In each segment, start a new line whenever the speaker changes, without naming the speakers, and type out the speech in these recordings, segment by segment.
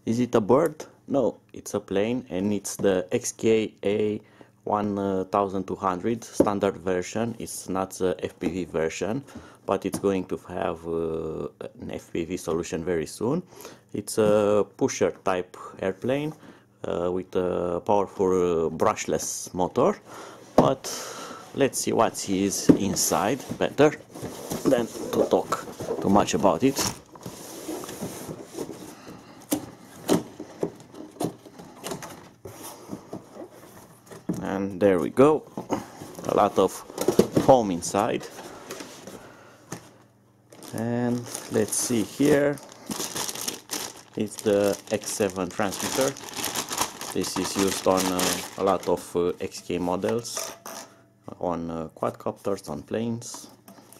Is it a bird? No, it's a plane, and it's the XKA 1200 standard version. It's not the FPV version, but it's going to have an FPV solution very soon. It's a pusher type airplane with a powerful brushless motor, but let's see what is inside better than to talk too much about it. And there we go, a lot of foam inside. And let's see here, it's the X7 transmitter. This is used on a lot of XK models, on quadcopters, on planes.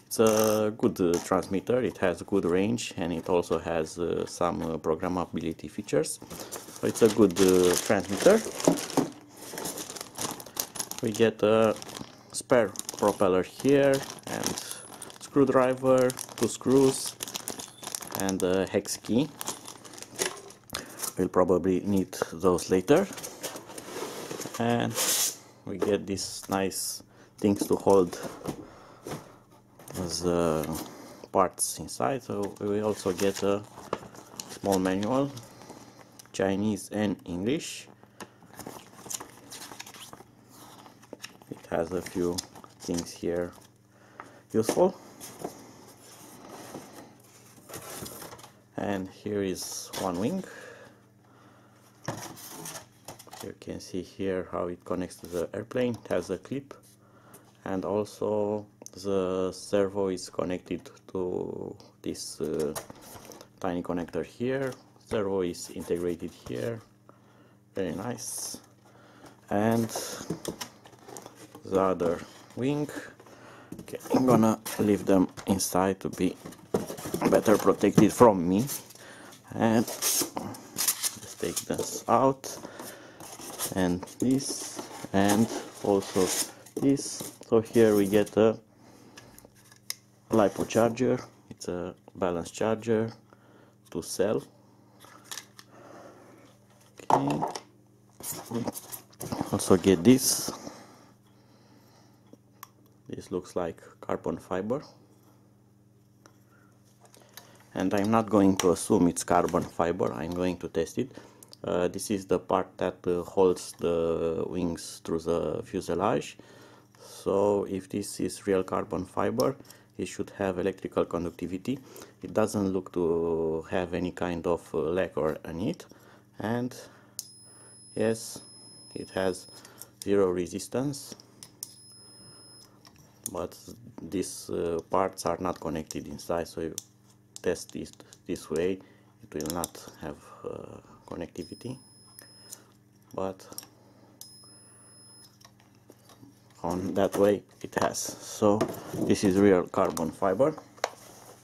It's a good transmitter, it has good range, and it also has some programmability features. So it's a good transmitter. We get a spare propeller here, and screwdriver, 2 screws, and a hex key. We'll probably need those later. And we get these nice things to hold the parts inside. So we also get a small manual, Chinese and English. It has a few things here useful. And here is one wing. You can see here how it connects to the airplane. It has a clip, and also the servo is connected to this tiny connector here. Servo is integrated here, very nice. And the other wing, okay, I'm gonna leave them inside to be better protected from me. And let's take this out, and this, and also this. So here we get a LiPo charger. It's a balance charger to cell. Okay. Also get this. This looks like carbon fiber, and I'm not going to assume it's carbon fiber. I'm going to test it. This is the part that holds the wings through the fuselage. So if this is real carbon fiber, it should have electrical conductivity. It doesn't look to have any kind of lacquer on it, and yes, it has zero resistance. But these parts are not connected inside, so you test it this way, it will not have connectivity, but on that way it has. So this is real carbon fiber.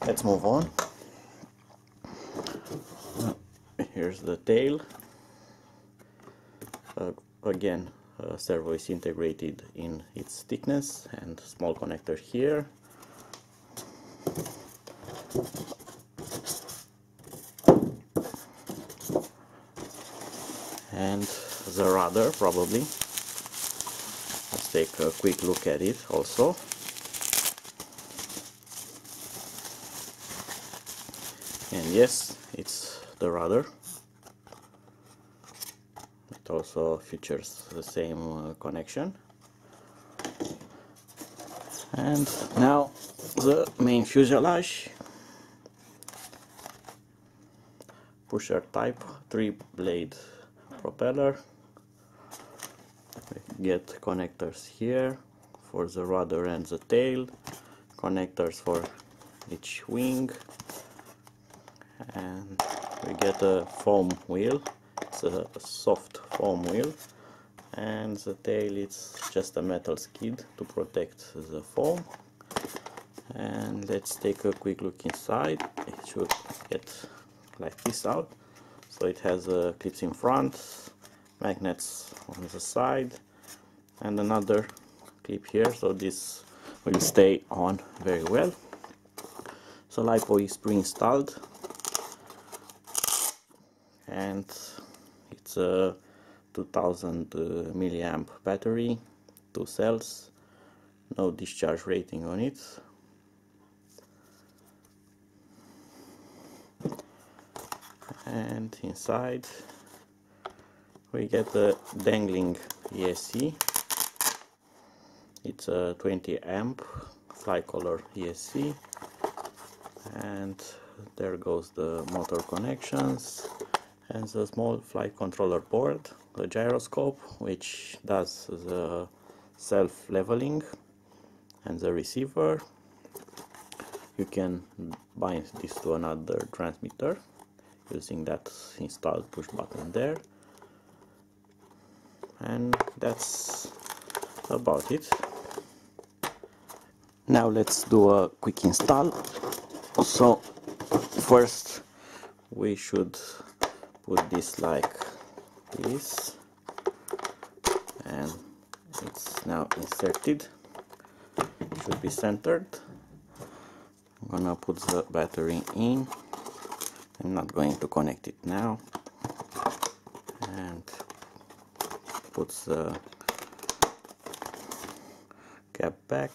Let's move on. Here's the tail. Again, servo is integrated in its thickness, and small connector here. And the rudder, probably. Let's take a quick look at it also. And yes, it's the rudder. It also features the same connection. And now the main fuselage. Pusher type, 3-blade propeller. We get connectors here for the rudder and the tail, connectors for each wing, and we get a foam wheel. It's a soft foam wheel, and the tail is just a metal skid to protect the foam. And let's take a quick look inside. It should get like this out. So it has clips in front, magnets on the side, and another clip here, so this will stay on very well. So LiPo is pre-installed, and it's a 2000 milliamp battery, 2 cells, no discharge rating on it. And inside we get a dangling ESC. It's a 20 amp Flycolor ESC, and there goes the motor connections and the small flight controller board, the gyroscope which does the self-leveling, and the receiver. You can bind this to another transmitter using that installed push button there, and that's about it. Now let's do a quick install. So first we should put this like this, and it's now inserted. It should be centered. I'm gonna put the battery in. I'm not going to connect it now, and put the cap back.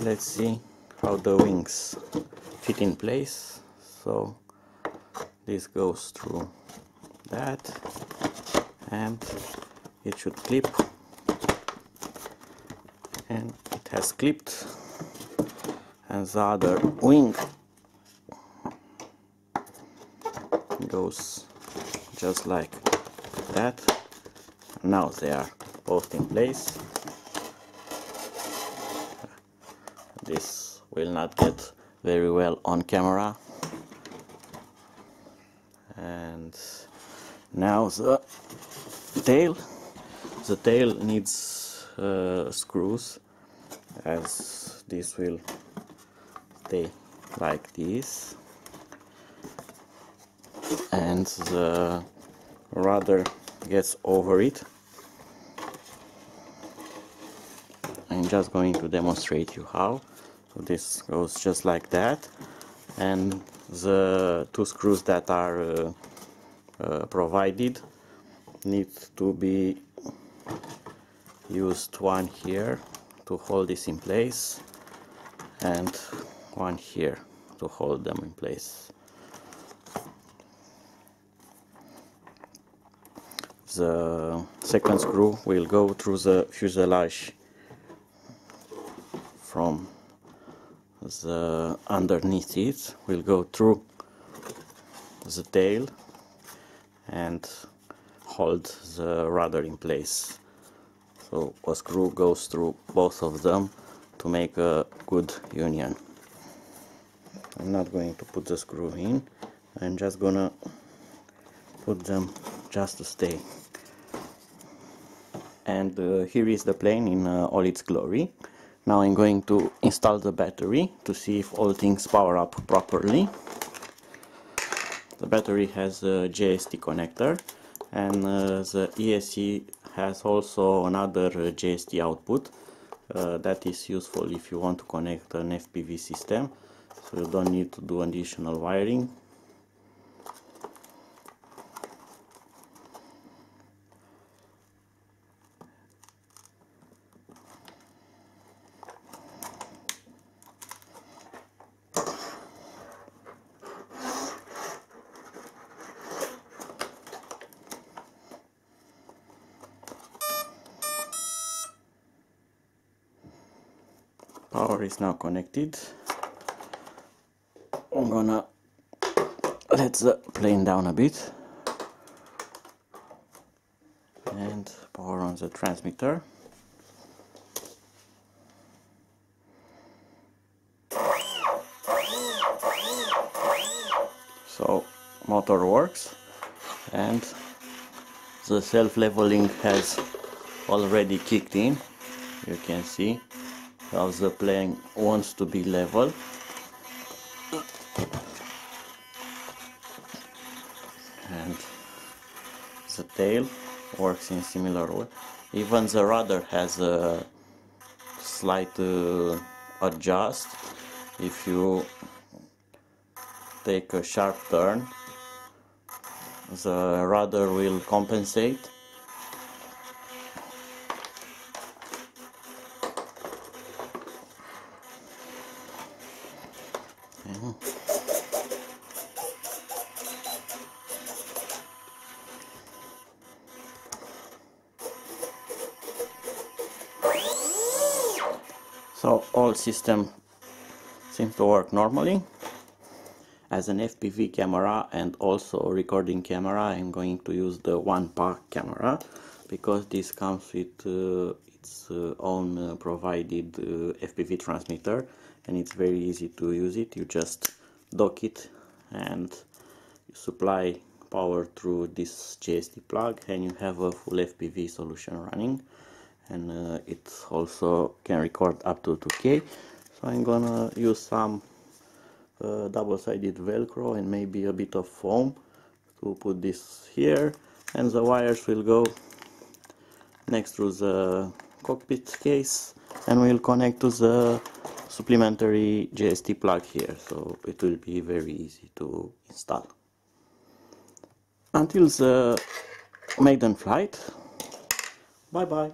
Let's see how the wings fit in place. So this goes through that, and it should clip, and it has clipped. And the other wing goes just like that. Now they are both in place. This will not get very well on camera. And now the tail needs screws, as this will stay like this, and the rudder gets over it. I'm just going to demonstrate you how. So this goes just like that, and the two screws that are provided need to be used, one here to hold this in place and one here to hold them in place. The second screw will go through the fuselage from the underneath it, will go through the tail and hold the rudder in place. So a screw goes through both of them to make a good union. I'm not going to put the screw in, I'm just gonna put them just to stay. And here is the plane in all its glory. Now I'm going to install the battery to see if all things power up properly. The battery has a JST connector, and the ESC has also another JST output that is useful if you want to connect an FPV system, so you don't need to do additional wiring. Power is now connected. I'm gonna let the plane down a bit and power on the transmitter. So motor works, and the self-leveling has already kicked in. You can see how the plane wants to be level. And the tail works in similar way. Even the rudder has a slight adjust. If you take a sharp turn, the rudder will compensate. Yeah. So all system seems to work normally. As an FPV camera and also recording camera, I'm going to use the OnePa camera because this comes with its own provided FPV transmitter, and it's very easy to use it. You just dock it and you supply power through this JST plug and you have a full FPV solution running, and it also can record up to 2K. So I'm gonna use some double-sided velcro and maybe a bit of foam to put this here, and the wires will go next to the cockpit case and will connect to the supplementary JST plug here, so it will be very easy to install. Until the maiden flight, bye bye.